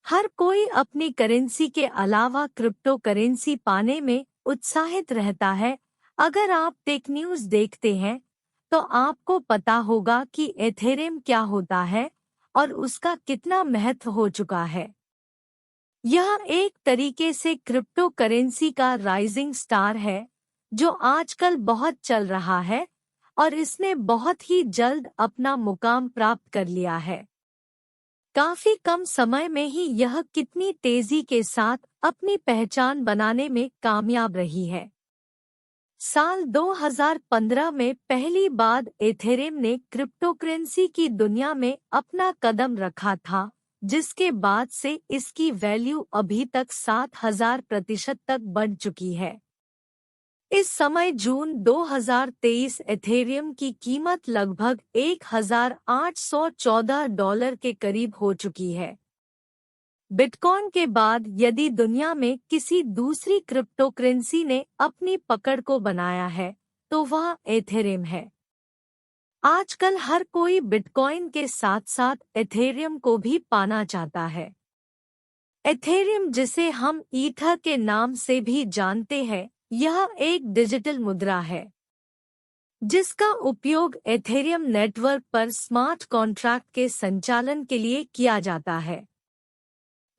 हर कोई अपनी करेंसी के अलावा क्रिप्टो करेंसी पाने में उत्साहित रहता है। अगर आप टेक न्यूज़ देखते हैं तो आपको पता होगा कि एथेरियम क्या होता है और उसका कितना महत्व हो चुका है। यह एक तरीके से क्रिप्टो करेंसी का राइजिंग स्टार है जो आजकल बहुत चल रहा है और इसने बहुत ही जल्द अपना मुकाम प्राप्त कर लिया है। काफी कम समय में ही यह कितनी तेजी के साथ अपनी पहचान बनाने में कामयाब रही है। साल 2015 में पहली बार एथेरियम ने क्रिप्टोकरेंसी की दुनिया में अपना कदम रखा था, जिसके बाद से इसकी वैल्यू अभी तक 7000% तक बढ़ चुकी है। इस समय जून 2023 एथेरियम की कीमत लगभग $1814 के करीब हो चुकी है। बिटकॉइन के बाद यदि दुनिया में किसी दूसरी क्रिप्टोकरेंसी ने अपनी पकड़ को बनाया है तो वह एथेरियम है। आजकल हर कोई बिटकॉइन के साथ साथ एथेरियम को भी पाना चाहता है। एथेरियम, जिसे हम ईथर के नाम से भी जानते हैं, यह एक डिजिटल मुद्रा है जिसका उपयोग एथेरियम नेटवर्क पर स्मार्ट कॉन्ट्रैक्ट के संचालन के लिए किया जाता है।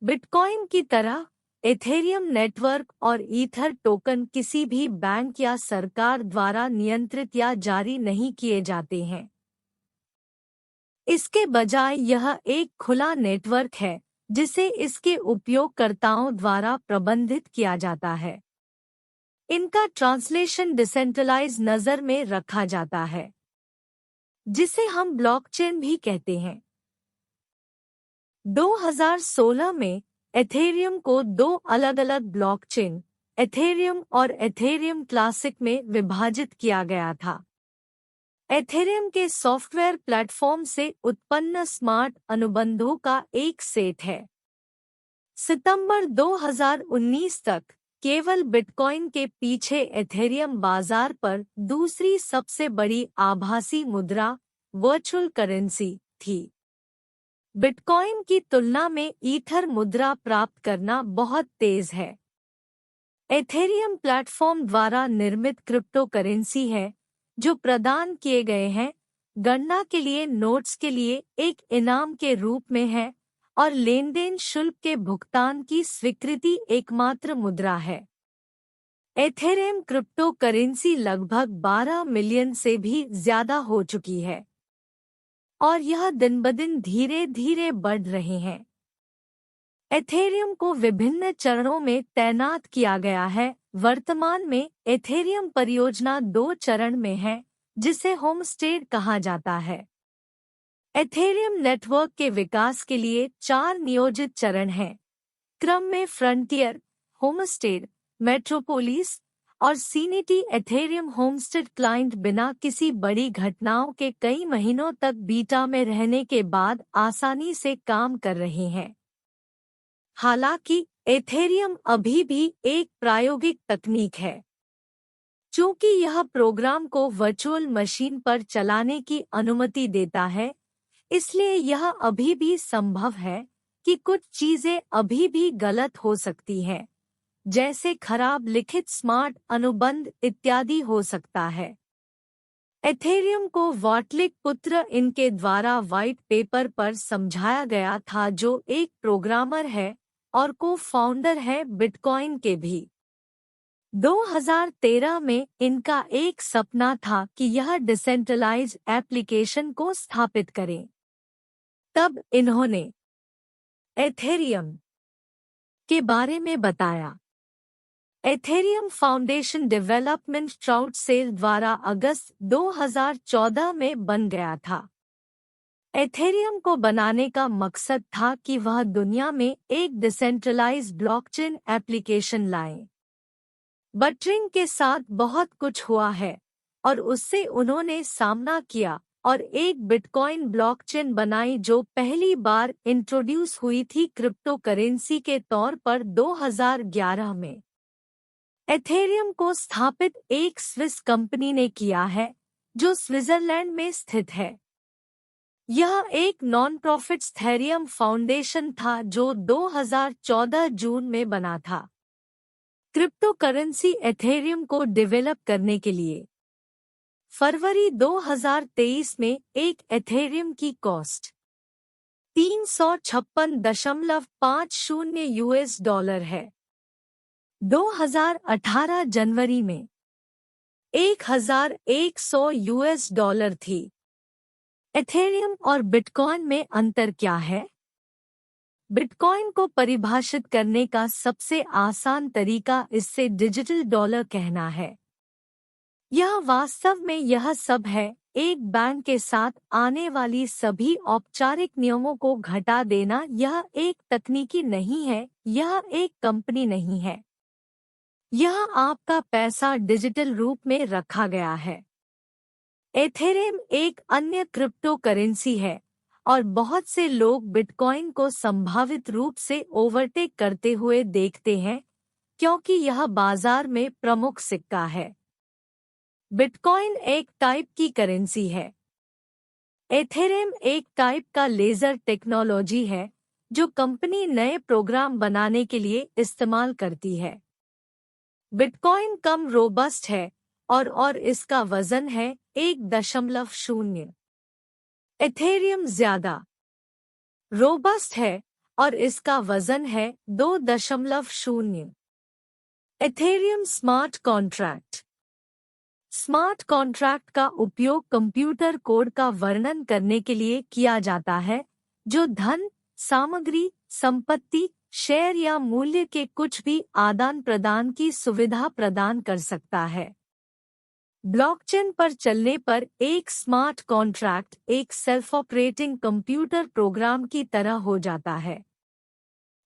बिटकॉइन की तरह एथेरियम नेटवर्क और ईथर टोकन किसी भी बैंक या सरकार द्वारा नियंत्रित या जारी नहीं किए जाते हैं। इसके बजाय यह एक खुला नेटवर्क है जिसे इसके उपयोगकर्ताओं द्वारा प्रबंधित किया जाता है। इनका ट्रांसलेशन डिसेंट्रलाइज नज़र में रखा जाता है, जिसे हम ब्लॉकचेन भी कहते हैं। 2016 में एथेरियम को दो अलग-अलग ब्लॉकचेन, एथेरियम और एथेरियम क्लासिक में विभाजित किया गया था। एथेरियम के सॉफ्टवेयर प्लेटफॉर्म से उत्पन्न स्मार्ट अनुबंधों का एक सेट है। सितंबर 2019 तक केवल बिटकॉइन के पीछे एथेरियम बाजार पर दूसरी सबसे बड़ी आभासी मुद्रा वर्चुअल करेंसी थी। बिटकॉइन की तुलना में ईथर मुद्रा प्राप्त करना बहुत तेज है। एथेरियम प्लेटफॉर्म द्वारा निर्मित क्रिप्टो करेंसी है जो प्रदान किए गए हैं, गणना के लिए नोट्स के लिए एक इनाम के रूप में है और लेनदेन शुल्क के भुगतान की स्वीकृति एकमात्र मुद्रा है। एथेरियम क्रिप्टो करेंसी लगभग 12 मिलियन से भी ज्यादा हो चुकी है और यह दिन-ब-दिन धीरे-धीरे बढ़ रहे हैं। एथेरियम को विभिन्न चरणों में तैनात किया गया है। वर्तमान में एथेरियम परियोजना 2 चरण में है, जिसे होमस्टेड कहा जाता है। एथेरियम नेटवर्क के विकास के लिए 4 नियोजित चरण हैं, क्रम में फ्रंटियर, होमस्टेड, मेट्रोपोलिस और सीनिटी। एथेरियम होमस्टेड क्लाइंट बिना किसी बड़ी घटनाओं के कई महीनों तक बीटा में रहने के बाद आसानी से काम कर रहे हैं। हालांकि एथेरियम अभी भी एक प्रायोगिक तकनीक है। चूंकि यह प्रोग्राम को वर्चुअल मशीन पर चलाने की अनुमति देता है, इसलिए यह अभी भी संभव है कि कुछ चीजें अभी भी गलत हो सकती हैं, जैसे खराब लिखित स्मार्ट अनुबंध इत्यादि हो सकता है। एथेरियम को वाटलिक पुत्र इनके द्वारा व्हाइट पेपर पर समझाया गया था, जो एक प्रोग्रामर है और को-फाउंडर है बिटकॉइन के भी। 2013 में इनका एक सपना था कि यह डिसेंट्रलाइज्ड एप्लीकेशन को स्थापित करें। तब इन्होंने एथेरियम के बारे में बताया। एथेरियम फाउंडेशन डेवलपमेंट ट्राउट सेल द्वारा अगस्त 2014 में बन गया था। एथेरियम को बनाने का मकसद था कि वह दुनिया में एक डिसेंट्रलाइज्ड ब्लॉकचेन एप्लीकेशन लाए। बटरिंग के साथ बहुत कुछ हुआ है और उससे उन्होंने सामना किया और एक बिटकॉइन ब्लॉकचेन बनाई जो पहली बार इंट्रोड्यूस हुई थी क्रिप्टो करेंसी के तौर पर 2011 में। एथेरियम को स्थापित एक स्विस कंपनी ने किया है जो स्विट्जरलैंड में स्थित है। यह एक नॉन प्रॉफिट एथेरियम फाउंडेशन था जो 2014 जून में बना था क्रिप्टो करेंसी एथेरियम को डेवलप करने के लिए। फरवरी 2023 में एक एथेरियम की कॉस्ट 356.50 US$ है। 2018 जनवरी में 1100 US$ थी। एथेरियम और बिटकॉइन में अंतर क्या है? बिटकॉइन को परिभाषित करने का सबसे आसान तरीका इससे डिजिटल डॉलर कहना है। यह वास्तव में यह सब है, एक बैंक के साथ आने वाली सभी औपचारिक नियमों को घटा देना। यह एक तकनीकी नहीं है, यह एक कंपनी नहीं है। यह आपका पैसा डिजिटल रूप में रखा गया है। एथेरियम एक अन्य क्रिप्टो करेंसी है और बहुत से लोग बिटकॉइन को संभावित रूप से ओवरटेक करते हुए देखते हैं क्योंकि यह बाजार में प्रमुख सिक्का है। बिटकॉइन एक टाइप की करेंसी है। एथेरियम एक टाइप का लेजर टेक्नोलॉजी है जो कंपनी नए प्रोग्राम बनाने के लिए इस्तेमाल करती है। बिटकॉइन कम रोबस्ट है और इसका वजन है 1.0। एथेरियम ज्यादा रोबस्ट है और इसका वजन है 2.0। Ethereum smart contract. Smart contract का उपयोग कंप्यूटर कोड का वर्णन करने के लिए किया जाता है जो धन, सामग्री, संपत्ति, शेयर या मूल्य के कुछ भी आदान प्रदान की सुविधा प्रदान कर सकता है। ब्लॉकचेन पर चलने पर एक स्मार्ट कॉन्ट्रैक्ट एक सेल्फ ऑपरेटिंग कंप्यूटर प्रोग्राम की तरह हो जाता है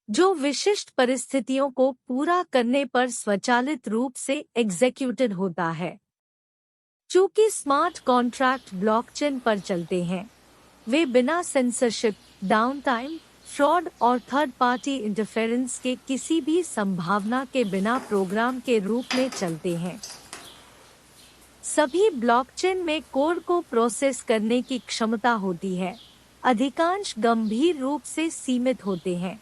जो विशिष्ट परिस्थितियों को पूरा करने पर स्वचालित रूप से एग्जीक्यूटेड होता है। चूंकि स्मार्ट कॉन्ट्रैक्ट ब्लॉकचेन पर चलते हैं, वे बिना सेंसरशिप, डाउनटाइम, फ्रॉड और थर्ड पार्टी इंटरफेरेंस के किसी भी संभावना के बिना प्रोग्राम के रूप में चलते हैं। सभी ब्लॉकचेन में कोड को प्रोसेस करने की क्षमता होती है, अधिकांश गंभीर रूप से सीमित होते हैं।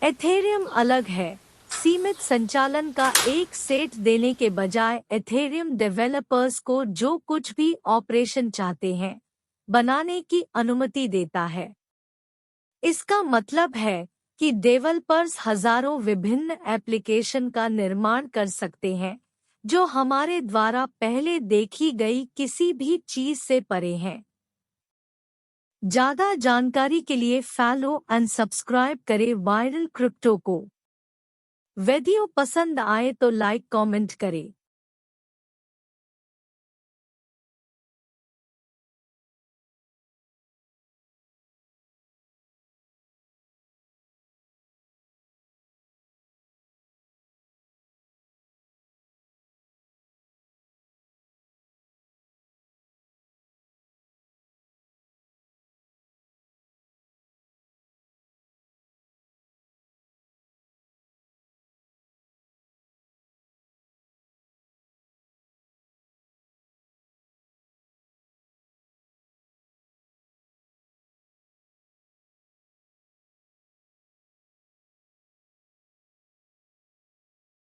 एथेरियम अलग है, सीमित संचालन का एक सेट देने के बजाय एथेरियम डेवलपर्स को जो कुछ भी ऑपरेशन चाहते हैं बनाने की अनुमति देता है। इसका मतलब है कि डेवलपर्स हजारों विभिन्न एप्लीकेशन का निर्माण कर सकते हैं जो हमारे द्वारा पहले देखी गई किसी भी चीज से परे हैं। ज्यादा जानकारी के लिए फॉलो एंड सब्सक्राइब करें वायरल क्रिप्टो को। वीडियो पसंद आए तो लाइक कमेंट करें।